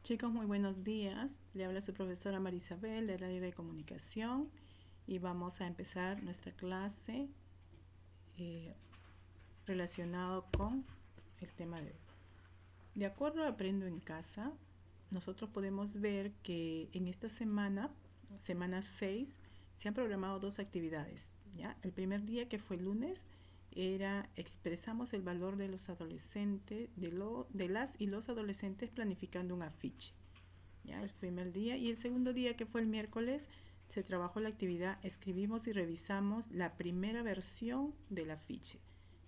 Chicos, muy buenos días. Le habla su profesora Marisabel del área de comunicación y vamos a empezar nuestra clase eh, relacionado con el tema de hoy. De acuerdo a Aprendo en Casa, nosotros podemos ver que en esta semana, semana 6, se han programado dos actividades. ¿Ya? El primer día, que fue el lunes, era expresamos el valor de los adolescentes, de las y los adolescentes planificando un afiche. ¿Ya? El primer día. Y el segundo día, que fue el miércoles, se trabajó la actividad escribimos y revisamos la primera versión del afiche,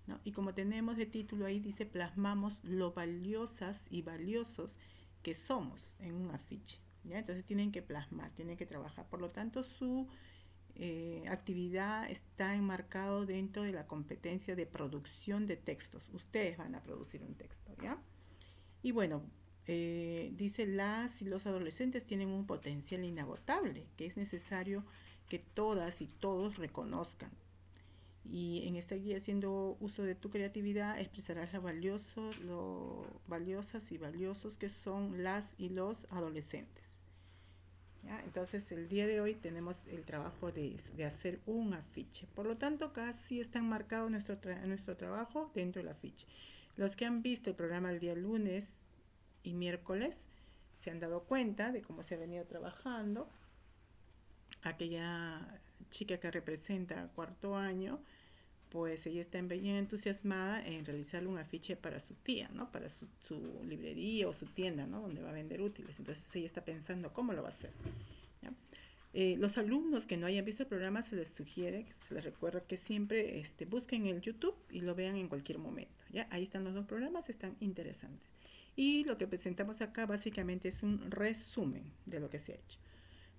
¿no? Y como tenemos de título ahí, dice plasmamos lo valiosas y valiosos que somos en un afiche. ¿Ya? Entonces tienen que plasmar, tienen que trabajar. Por lo tanto, su actividad está enmarcado dentro de la competencia de producción de textos. Ustedes van a producir un texto, ¿ya? Y bueno, dice las y los adolescentes tienen un potencial inagotable que es necesario que todas y todos reconozcan. Y en esta guía, haciendo uso de tu creatividad, expresarás lo valiosas y valiosos que son las y los adolescentes. ¿Ya? Entonces, el día de hoy tenemos el trabajo de hacer un afiche. Por lo tanto, casi está enmarcado nuestro trabajo dentro del afiche. Los que han visto el programa el día lunes y miércoles se han dado cuenta de cómo se ha venido trabajando. Aquella chica que representa cuarto año, pues ella está bien entusiasmada en realizar un afiche para su tía, ¿no? Para su librería o su tienda, ¿no? Donde va a vender útiles. Entonces ella está pensando cómo lo va a hacer. ¿Ya? Los alumnos que no hayan visto el programa, se les sugiere, se les recuerda que siempre busquen el YouTube y lo vean en cualquier momento. ¿Ya? Ahí están los dos programas, están interesantes. Y lo que presentamos acá básicamente es un resumen de lo que se ha hecho.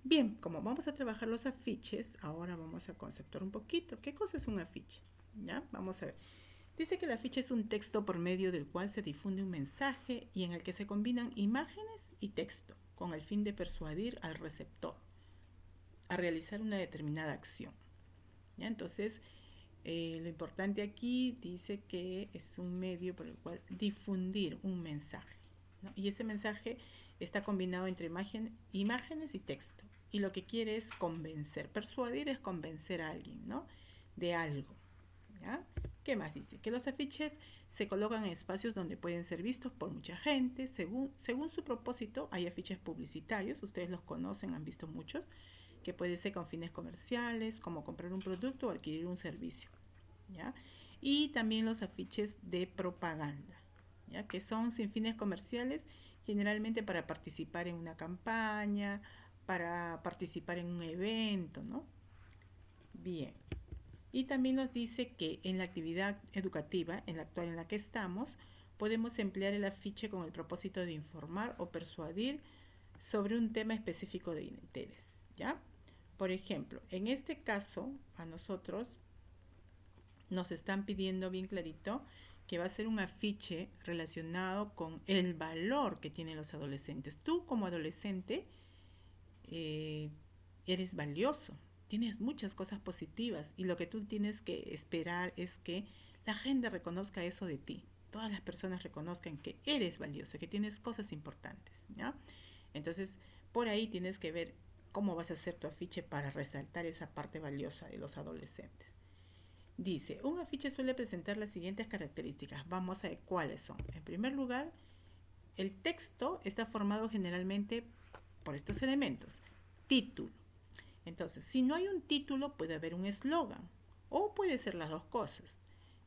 Bien, como vamos a trabajar los afiches, ahora vamos a conceptuar un poquito. ¿Qué cosa es un afiche? ¿Ya? Vamos a ver. Dice que el afiche es un texto por medio del cual se difunde un mensaje y en el que se combinan imágenes y texto con el fin de persuadir al receptor a realizar una determinada acción. ¿Ya? Entonces, lo importante aquí dice que es un medio por el cual difundir un mensaje, ¿no? Y ese mensaje está combinado entre imágenes y texto. Y lo que quiere es convencer. Persuadir es convencer a alguien, ¿no? De algo. ¿Ya? ¿Qué más dice? Que los afiches se colocan en espacios donde pueden ser vistos por mucha gente. Según su propósito, hay afiches publicitarios, ustedes los conocen, han visto muchos, que puede ser con fines comerciales, como comprar un producto o adquirir un servicio. ¿Ya? Y también los afiches de propaganda, ¿ya? Que son sin fines comerciales, generalmente para participar en una campaña, para participar en un evento, ¿no? Bien. Y también nos dice que en la actividad educativa, en la actual en la que estamos, podemos emplear el afiche con el propósito de informar o persuadir sobre un tema específico de interés, ¿ya? Por ejemplo, en este caso, a nosotros nos están pidiendo bien clarito que va a ser un afiche relacionado con el valor que tienen los adolescentes. Tú como adolescente eh, eres valioso, tienes muchas cosas positivas y lo que tú tienes que esperar es que la gente reconozca eso de ti. Todas las personas reconozcan que eres valioso, que tienes cosas importantes, ¿ya? Entonces, por ahí tienes que ver cómo vas a hacer tu afiche para resaltar esa parte valiosa de los adolescentes. Dice, un afiche suele presentar las siguientes características. Vamos a ver cuáles son. En primer lugar, el texto está formado generalmente por estos elementos. Título. Entonces, si no hay un título, puede haber un eslogan. O puede ser las dos cosas.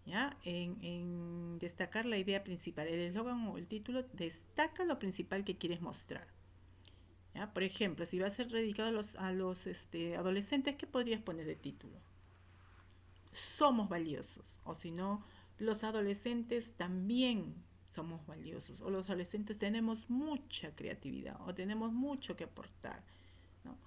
¿Ya? En destacar la idea principal. El eslogan o el título destaca lo principal que quieres mostrar. ¿Ya? Por ejemplo, si va a ser dedicado a los adolescentes, ¿qué podrías poner de título? Somos valiosos. O si no, los adolescentes también somos valiosos. O los adolescentes tenemos mucha creatividad o tenemos mucho que aportar, ¿no?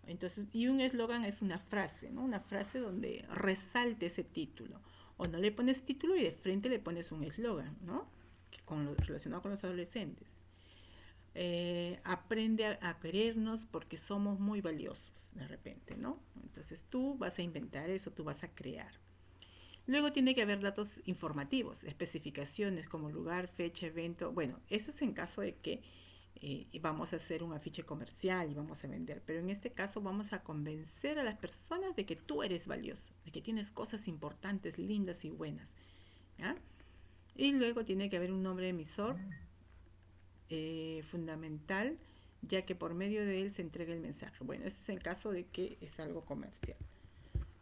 Entonces, y un eslogan es una frase, ¿no? Una frase donde resalte ese título. O no le pones título y de frente le pones un eslogan, ¿no? Relacionado con los adolescentes. Aprende a querernos porque somos muy valiosos, de repente, ¿no? Entonces tú vas a inventar eso, tú vas a crear. Luego tiene que haber datos informativos, especificaciones como lugar, fecha, evento. Bueno, eso es en caso de que y vamos a hacer un afiche comercial y vamos a vender. Pero en este caso vamos a convencer a las personas de que tú eres valioso, de que tienes cosas importantes, lindas y buenas. ¿Ya? Y luego tiene que haber un nombre emisor fundamental, ya que por medio de él se entrega el mensaje. Bueno, ese es el caso de que es algo comercial.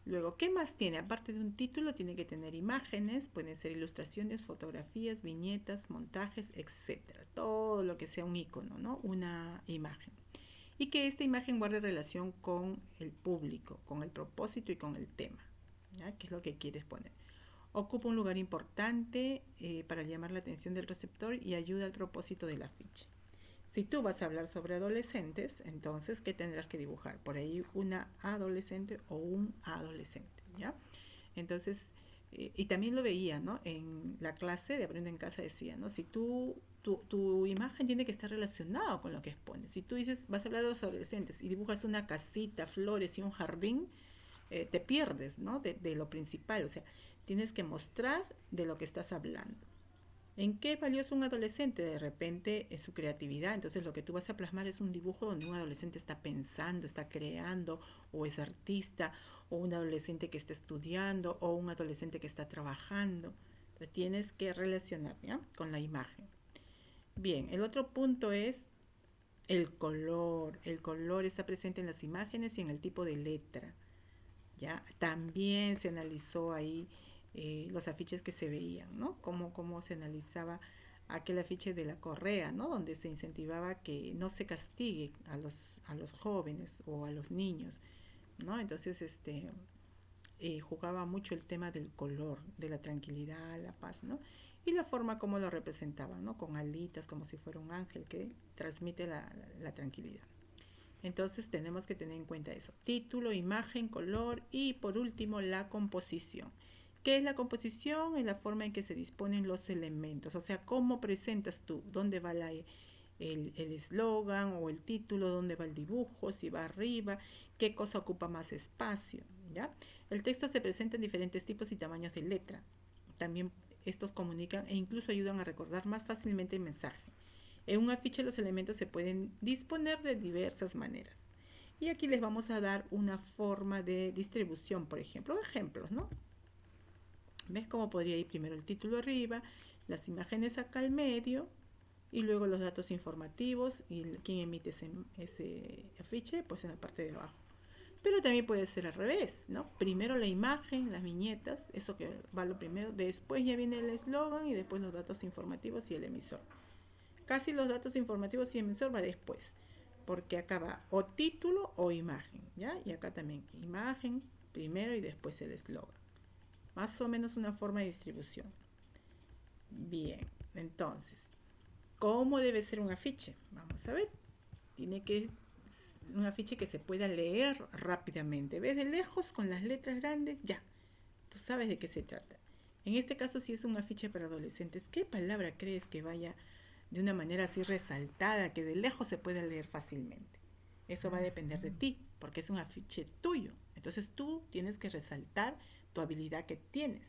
Luego, ¿qué más tiene? Aparte de un título, tiene que tener imágenes, pueden ser ilustraciones, fotografías, viñetas, montajes, etcétera. Todo lo que sea un icono, ¿no? Una imagen. Y que esta imagen guarde relación con el público, con el propósito y con el tema, ¿ya? ¿Qué es lo que quieres poner? Ocupa un lugar importante para llamar la atención del receptor y ayuda al propósito del afiche. Si tú vas a hablar sobre adolescentes, entonces, ¿qué tendrás que dibujar? Por ahí una adolescente o un adolescente, ¿ya? Entonces, y también lo veía, ¿no? En la clase de Aprende en Casa decía, ¿no? Si tu imagen tiene que estar relacionada con lo que expones. Si tú dices, vas a hablar de los adolescentes y dibujas una casita, flores y un jardín, te pierdes, ¿no? De lo principal, o sea, tienes que mostrar de lo que estás hablando. ¿En qué es valioso un adolescente? De repente es su creatividad. Entonces lo que tú vas a plasmar es un dibujo donde un adolescente está pensando, está creando, o es artista, o un adolescente que está estudiando, o un adolescente que está trabajando. Entonces tienes que relacionar, ¿ya? Con la imagen. Bien, el otro punto es el color. El color está presente en las imágenes y en el tipo de letra. ¿Ya? También se analizó ahí los afiches que se veían, ¿no? Cómo se analizaba aquel afiche de la correa, ¿no? Donde se incentivaba que no se castigue a los jóvenes o a los niños, ¿no? Entonces, jugaba mucho el tema del color, de la tranquilidad, la paz, ¿no? Y la forma como lo representaban, ¿no? Con alitas, como si fuera un ángel que transmite la tranquilidad. Entonces tenemos que tener en cuenta eso. Título, imagen, color y por último la composición. ¿Qué es la composición? Es la forma en que se disponen los elementos. O sea, cómo presentas tú, dónde va el eslogan o el título, dónde va el dibujo, si va arriba, qué cosa ocupa más espacio. ¿Ya? El texto se presenta en diferentes tipos y tamaños de letra. También estos comunican e incluso ayudan a recordar más fácilmente el mensaje. En un afiche los elementos se pueden disponer de diversas maneras. Y aquí les vamos a dar una forma de distribución, por ejemplo, ejemplos, ¿no? ¿Ves cómo podría ir primero el título arriba, las imágenes acá al medio y luego los datos informativos y quién emite ese afiche, pues en la parte de abajo. Pero también puede ser al revés, ¿no? Primero la imagen, las viñetas, eso que va lo primero, después ya viene el eslogan y después los datos informativos y el emisor. Casi los datos informativos y emisor va después, porque acá va o título o imagen, ¿ya? Y acá también imagen primero y después el eslogan. Más o menos una forma de distribución. Bien, entonces, ¿cómo debe ser un afiche? Vamos a ver. Tiene que un afiche que se pueda leer rápidamente. ¿Ves de lejos con las letras grandes? Ya, tú sabes de qué se trata. En este caso, si es un afiche para adolescentes, ¿qué palabra crees que vaya de una manera así resaltada, que de lejos se pueda leer fácilmente? Eso va a depender de ti, porque es un afiche tuyo. Entonces tú tienes que resaltar tu habilidad que tienes.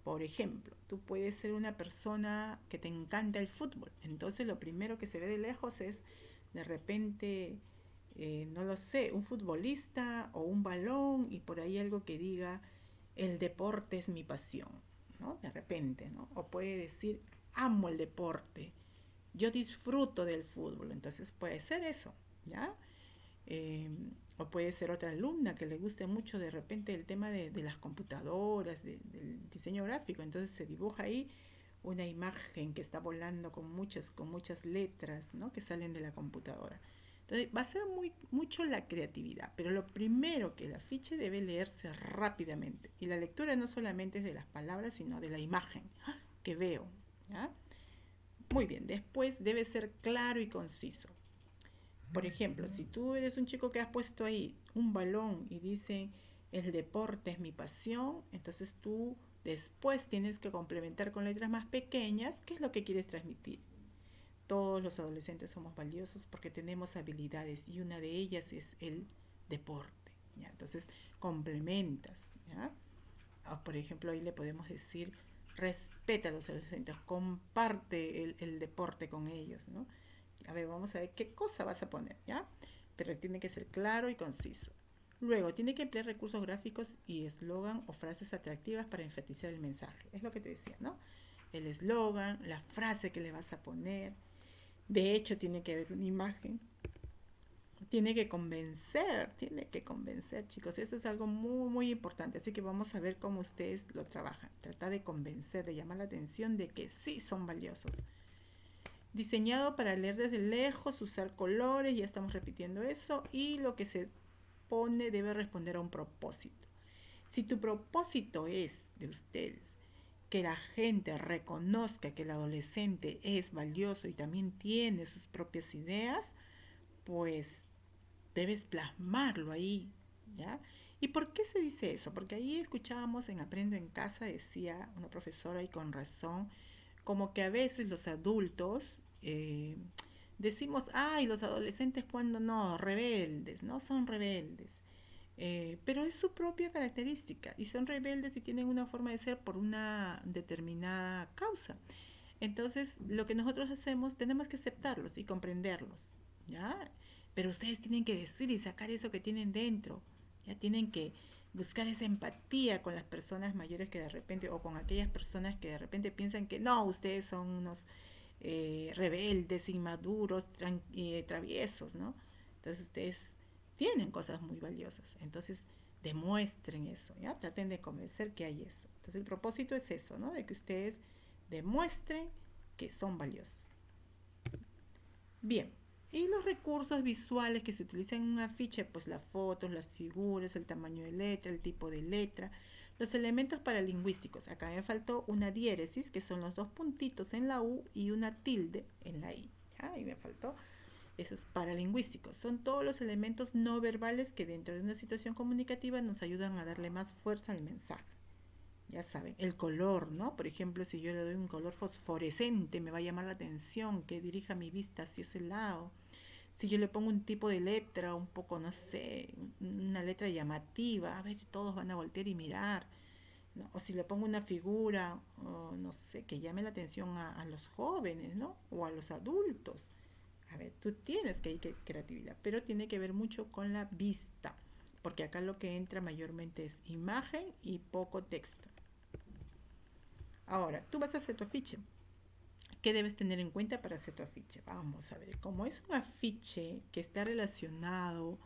Por ejemplo, tú puedes ser una persona que te encanta el fútbol. Entonces lo primero que se ve de lejos es de repente, no lo sé, un futbolista o un balón y por ahí algo que diga, el deporte es mi pasión, ¿no? De repente, ¿no? O puede decir, amo el deporte, yo disfruto del fútbol, entonces puede ser eso, ¿ya? Eh, o puede ser otra alumna que le guste mucho de repente el tema de las computadoras, del diseño gráfico, entonces se dibuja ahí una imagen que está volando con muchas letras, ¿no? Que salen de la computadora. Entonces va a ser mucho la creatividad, pero lo primero que el afiche debe leerse rápidamente. Y la lectura no solamente es de las palabras, sino de la imagen que veo, ¿ya? Muy bien, después debe ser claro y conciso. Por ejemplo, si tú eres un chico que has puesto ahí un balón y dice el deporte es mi pasión, entonces tú después tienes que complementar con letras más pequeñas qué es lo que quieres transmitir. Todos los adolescentes somos valiosos porque tenemos habilidades y una de ellas es el deporte, ¿ya? Entonces complementas, ¿ya? O, por ejemplo, ahí le podemos decir respeta a los adolescentes, comparte el deporte con ellos, ¿no? A ver, vamos a ver qué cosa vas a poner, ¿ya? Pero tiene que ser claro y conciso. Luego, tiene que emplear recursos gráficos y eslogan o frases atractivas para enfatizar el mensaje. Es lo que te decía, ¿no? El eslogan, la frase que le vas a poner. De hecho, tiene que haber una imagen. Tiene que convencer, chicos. Eso es algo muy, muy importante. Así que vamos a ver cómo ustedes lo trabajan. Trata de convencer, de llamar la atención de que sí son valiosos. Diseñado para leer desde lejos, usar colores, ya estamos repitiendo eso. Y lo que se pone debe responder a un propósito. Si tu propósito es de ustedes que la gente reconozca que el adolescente es valioso y también tiene sus propias ideas, pues debes plasmarlo ahí, ¿ya? ¿Y por qué se dice eso? Porque ahí escuchábamos en Aprendo en Casa, decía una profesora y con razón, como que a veces los adultos decimos, ay, los adolescentes cuando no, rebeldes, ¿no? Son rebeldes. Pero es su propia característica y son rebeldes y tienen una forma de ser por una determinada causa. Entonces, lo que nosotros hacemos, tenemos que aceptarlos y comprenderlos, ¿ya? Pero ustedes tienen que decir y sacar eso que tienen dentro, ya tienen que buscar esa empatía con las personas mayores que de repente, o con aquellas personas que de repente piensan que no, ustedes son unos rebeldes, inmaduros, traviesos, ¿no? Entonces ustedes tienen cosas muy valiosas, entonces demuestren eso, ¿ya? Traten de convencer que hay eso. Entonces el propósito es eso, ¿no? De que ustedes demuestren que son valiosos. Bien, y los recursos visuales que se utilizan en un afiche, pues las fotos, las figuras, el tamaño de letra, el tipo de letra, los elementos paralingüísticos. Acá me faltó una diéresis, que son los dos puntitos en la U y una tilde en la I. ¿Ya? Y me faltó esos paralingüísticos. Son todos los elementos no verbales que dentro de una situación comunicativa nos ayudan a darle más fuerza al mensaje. Ya saben, el color, ¿no? Por ejemplo, si yo le doy un color fosforescente, me va a llamar la atención, que dirija mi vista hacia ese lado. Si yo le pongo un tipo de letra, un poco, no sé, una letra llamativa, a ver, todos van a voltear y mirar. ¿No? O si le pongo una figura, o no sé, que llame la atención a los jóvenes, ¿no? O a los adultos. A ver, tú tienes que ir creatividad, pero tiene que ver mucho con la vista, porque acá lo que entra mayormente es imagen y poco texto. Ahora, tú vas a hacer tu afiche. ¿Qué debes tener en cuenta para hacer tu afiche? Vamos a ver, como es un afiche que está relacionado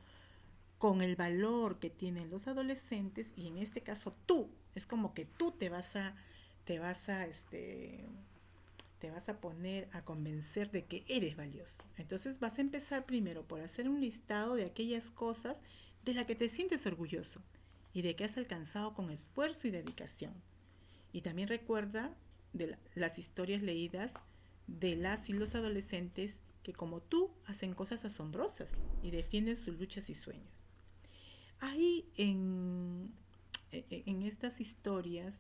con el valor que tienen los adolescentes, y en este caso tú, es como que tú te vas a, este, te vas a poner a convencer de que eres valioso. Entonces vas a empezar primero por hacer un listado de aquellas cosas de las que te sientes orgulloso y de que has alcanzado con esfuerzo y dedicación. Y también recuerda de las historias leídas de las y los adolescentes que como tú hacen cosas asombrosas y defienden sus luchas y sueños. Ahí en estas historias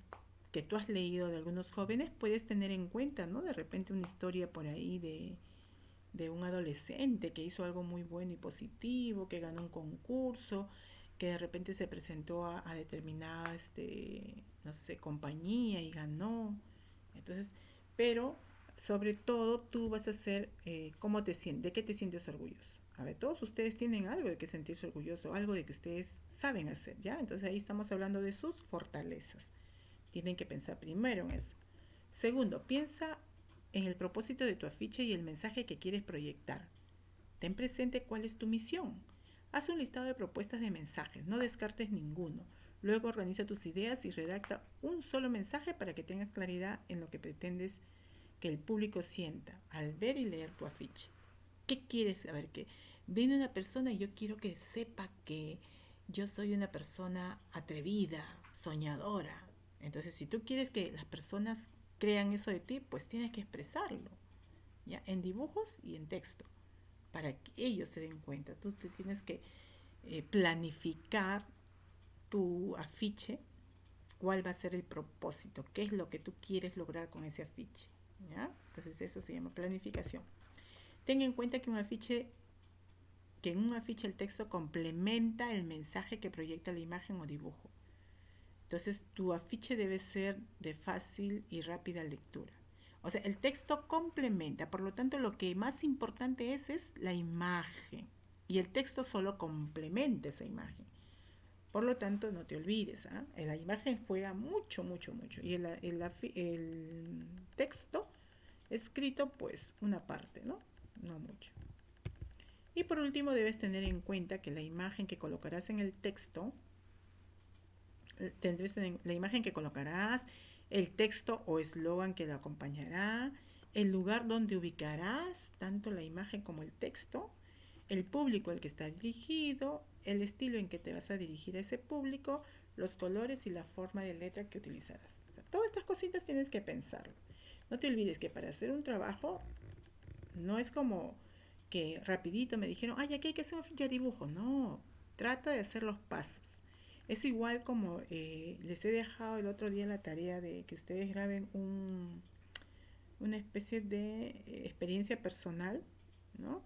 que tú has leído de algunos jóvenes puedes tener en cuenta, ¿no? De repente una historia por ahí de un adolescente que hizo algo muy bueno y positivo, que ganó un concurso, que de repente se presentó a determinada, no sé, compañía y ganó. Entonces, pero sobre todo tú vas a hacer cómo te sientes, de qué te sientes orgulloso. A ver, todos ustedes tienen algo de que sentirse orgulloso, algo de que ustedes saben hacer, ¿ya? Entonces ahí estamos hablando de sus fortalezas. Tienen que pensar primero en eso. Segundo, piensa en el propósito de tu afiche y el mensaje que quieres proyectar. Ten presente cuál es tu misión. Haz un listado de propuestas de mensajes, no descartes ninguno. Luego organiza tus ideas y redacta un solo mensaje para que tengas claridad en lo que pretendes que el público sienta al ver y leer tu afiche. ¿Qué quieres saber? Que viene una persona y yo quiero que sepa que yo soy una persona atrevida, soñadora. Entonces, si tú quieres que las personas crean eso de ti, pues tienes que expresarlo, ¿ya? En dibujos y en texto, para que ellos se den cuenta. Tú tienes que planificar tu afiche, cuál va a ser el propósito, qué es lo que tú quieres lograr con ese afiche, ¿ya? Entonces eso se llama planificación. Ten en cuenta que en un afiche el texto complementa el mensaje que proyecta la imagen o dibujo. Entonces tu afiche debe ser de fácil y rápida lectura. O sea, el texto complementa, por lo tanto lo que más importante es la imagen. Y el texto solo complementa esa imagen. Por lo tanto, no te olvides, ¿ah? La imagen fuera mucho, mucho, mucho. Y el texto escrito, pues una parte, ¿no? No mucho. Y por último, debes tener en cuenta que la imagen que colocarás en el texto, tendrás la imagen que colocarás, el texto o eslogan que lo acompañará, el lugar donde ubicarás tanto la imagen como el texto, el público al que está dirigido, el estilo en que te vas a dirigir a ese público, los colores y la forma de letra que utilizarás. O sea, todas estas cositas tienes que pensarlo. No te olvides que para hacer un trabajo no es como que rapidito me dijeron, ay, aquí hay que hacer una ficha de dibujo. No, trata de hacer los pasos. Es igual como les he dejado el otro día la tarea de que ustedes graben una especie de experiencia personal, ¿no?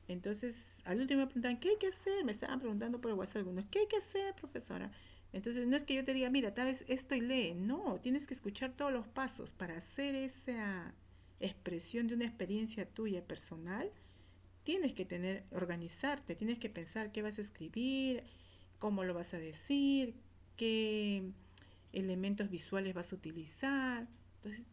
Entonces, al último me preguntan, ¿qué hay que hacer? Me estaban preguntando por el WhatsApp algunos, ¿qué hay que hacer, profesora? Entonces, no es que yo te diga, mira, tal vez esto y lee. No, tienes que escuchar todos los pasos para hacer esa expresión de una experiencia tuya personal. Tienes que organizarte, tienes que pensar qué vas a escribir, cómo lo vas a decir, qué elementos visuales vas a utilizar. Entonces,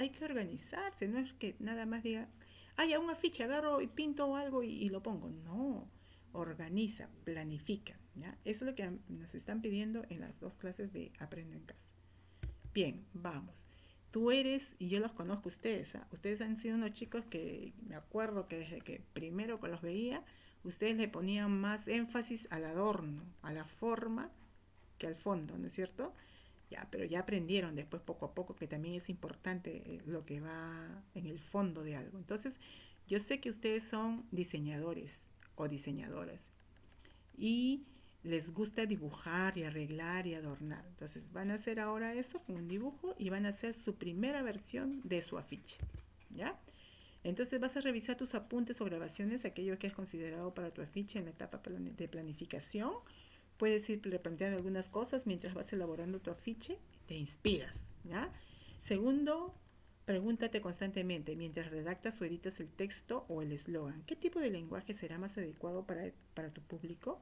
hay que organizarse, no es que nada más diga, hay una ficha, agarro y pinto algo y lo pongo. No, organiza, planifica. ¿Ya? Eso es lo que nos están pidiendo en las dos clases de Aprendo en Casa. Bien, vamos. Tú eres, y yo los conozco a ustedes, ¿ah? Ustedes han sido unos chicos que me acuerdo que desde que primero que los veía, ustedes le ponían más énfasis al adorno, a la forma, que al fondo, ¿no es cierto? Ya, pero ya aprendieron después poco a poco que también es importante lo que va en el fondo de algo. Entonces, yo sé que ustedes son diseñadores o diseñadoras y les gusta dibujar y arreglar y adornar. Entonces, van a hacer ahora eso con un dibujo y van a hacer su primera versión de su afiche. ¿Ya? Entonces vas a revisar tus apuntes o grabaciones, aquello que has considerado para tu afiche en la etapa de planificación. Puedes ir replanteando algunas cosas mientras vas elaborando tu afiche, te inspiras, ¿ya? Segundo, pregúntate constantemente mientras redactas o editas el texto o el eslogan, ¿qué tipo de lenguaje será más adecuado para tu público?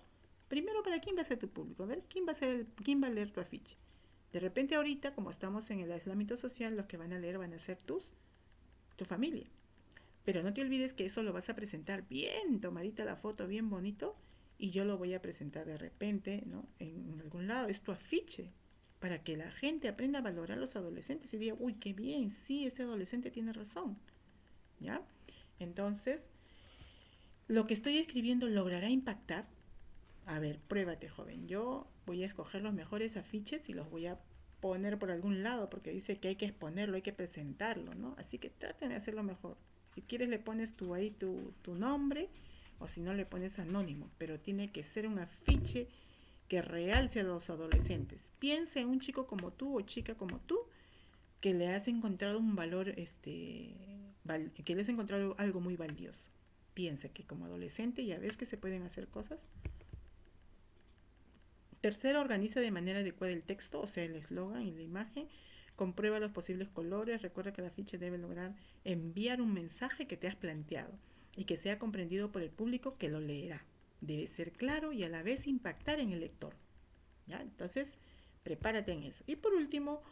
Primero, ¿para quién va a ser tu público? A ver, ¿quién va a leer tu afiche? De repente ahorita, como estamos en el aislamiento social, los que van a leer van a ser tu familia. Pero no te olvides que eso lo vas a presentar bien tomadita la foto, bien bonito, y yo lo voy a presentar de repente, ¿no? En algún lado, es tu afiche, para que la gente aprenda a valorar a los adolescentes y diga, uy, qué bien, sí, ese adolescente tiene razón, ¿ya? Entonces, lo que estoy escribiendo logrará impactar. A ver, pruébate, joven. Yo voy a escoger los mejores afiches y los voy a poner por algún lado porque dice que hay que exponerlo, hay que presentarlo, ¿no? Así que traten de hacerlo mejor. Si quieres le pones tú ahí tu nombre o si no le pones anónimo, pero tiene que ser un afiche que realce a los adolescentes. Piensa en un chico como tú o chica como tú que le has encontrado un valor, que le has encontrado algo muy valioso. Piensa que como adolescente ya ves que se pueden hacer cosas. Tercero, organiza de manera adecuada el texto, o sea, el eslogan y la imagen. Comprueba los posibles colores. Recuerda que la ficha debe lograr enviar un mensaje que te has planteado y que sea comprendido por el público que lo leerá. Debe ser claro y a la vez impactar en el lector. ¿Ya? Entonces, prepárate en eso. Y por último,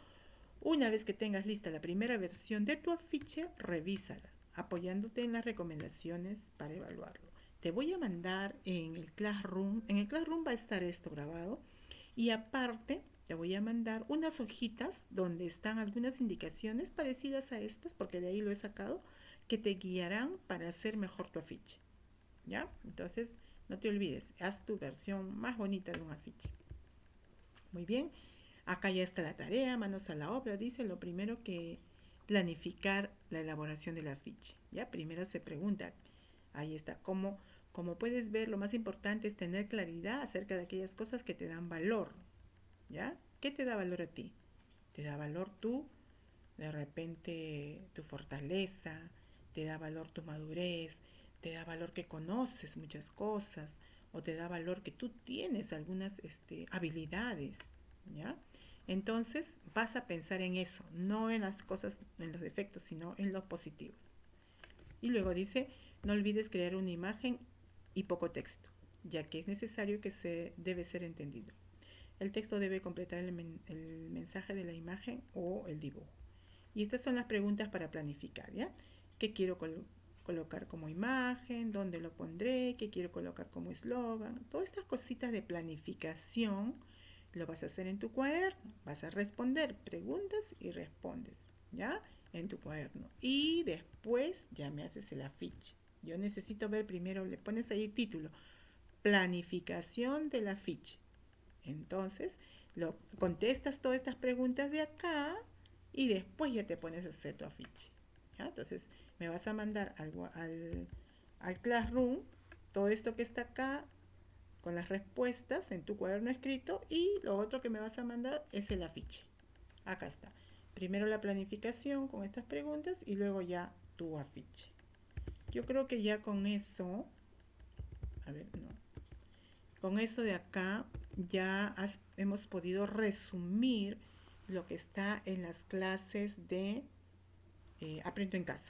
una vez que tengas lista la primera versión de tu afiche, revísala, apoyándote en las recomendaciones para evaluarlo. Te voy a mandar en el Classroom. En el Classroom va a estar esto grabado. Y aparte, te voy a mandar unas hojitas donde están algunas indicaciones parecidas a estas, porque de ahí lo he sacado, que te guiarán para hacer mejor tu afiche. ¿Ya? Entonces, no te olvides, haz tu versión más bonita de un afiche. Muy bien, acá ya está la tarea, manos a la obra, dice lo primero que planificar la elaboración del afiche. Ya, primero se pregunta, ahí está, como puedes ver, lo más importante es tener claridad acerca de aquellas cosas que te dan valor. ¿Ya? ¿Qué te da valor a ti? Te da valor tú, de repente tu fortaleza, te da valor tu madurez, te da valor que conoces muchas cosas o te da valor que tú tienes algunas habilidades, ¿ya? Entonces vas a pensar en eso, no en las cosas, en los defectos, sino en los positivos. Y luego dice, no olvides crear una imagen y poco texto, ya que es necesario que debe ser entendido. El texto debe completar el mensaje de la imagen o el dibujo. Y estas son las preguntas para planificar, ¿ya? ¿Qué quiero colocar como imagen? ¿Dónde lo pondré? ¿Qué quiero colocar como eslogan? Todas estas cositas de planificación lo vas a hacer en tu cuaderno. Vas a responder preguntas y respondes, ¿ya? En tu cuaderno. Y después ya me haces el afiche. Yo necesito ver primero, le pones ahí título, planificación del afiche. Entonces, contestas todas estas preguntas de acá y después ya te pones a hacer tu afiche. ¿Ya? Entonces, me vas a mandar al Classroom todo esto que está acá con las respuestas en tu cuaderno escrito y lo otro que me vas a mandar es el afiche. Acá está. Primero la planificación con estas preguntas y luego ya tu afiche. Yo creo que ya con eso, a ver, no, con eso de acá ya hemos podido resumir lo que está en las clases de Aprendo en Casa.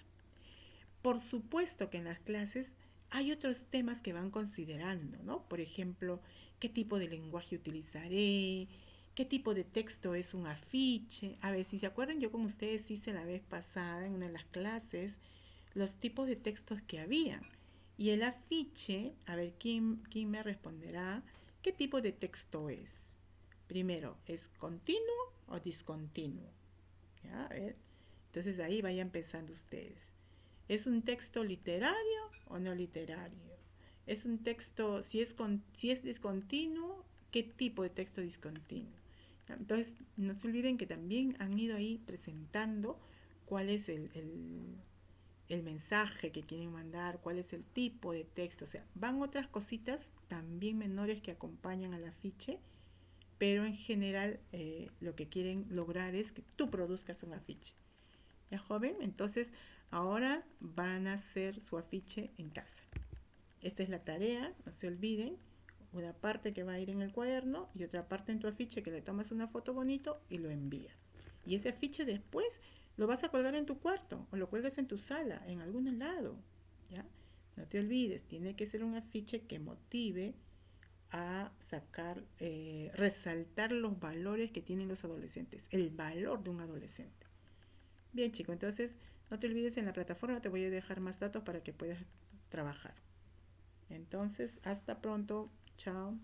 Por supuesto que en las clases hay otros temas que van considerando, ¿no? Por ejemplo, qué tipo de lenguaje utilizaré, qué tipo de texto es un afiche. A ver, si se acuerdan, yo con ustedes hice la vez pasada en una de las clases los tipos de textos que había. Y el afiche, a ver, ¿quién me responderá? ¿Qué tipo de texto es? Primero, ¿es continuo o discontinuo? ¿Ya? A ver, entonces ahí vayan pensando ustedes. ¿Es un texto literario o no literario? ¿Es un texto, si es discontinuo, qué tipo de texto discontinuo? Entonces, no se olviden que también han ido ahí presentando cuál es el mensaje que quieren mandar, cuál es el tipo de texto. O sea, van otras cositas también menores que acompañan al afiche, pero en general lo que quieren lograr es que tú produzcas un afiche. ¿Ya, joven? Entonces, ahora van a hacer su afiche en casa. Esta es la tarea, no se olviden. Una parte que va a ir en el cuaderno y otra parte en tu afiche que le tomas una foto bonito y lo envías. Y ese afiche después lo vas a colgar en tu cuarto o lo cuelgas en tu sala, en algún lado. ¿Ya? No te olvides, tiene que ser un afiche que motive a sacar, resaltar los valores que tienen los adolescentes, el valor de un adolescente. Bien, chico, entonces no te olvides, en la plataforma te voy a dejar más datos para que puedas trabajar. Entonces, hasta pronto. Chao.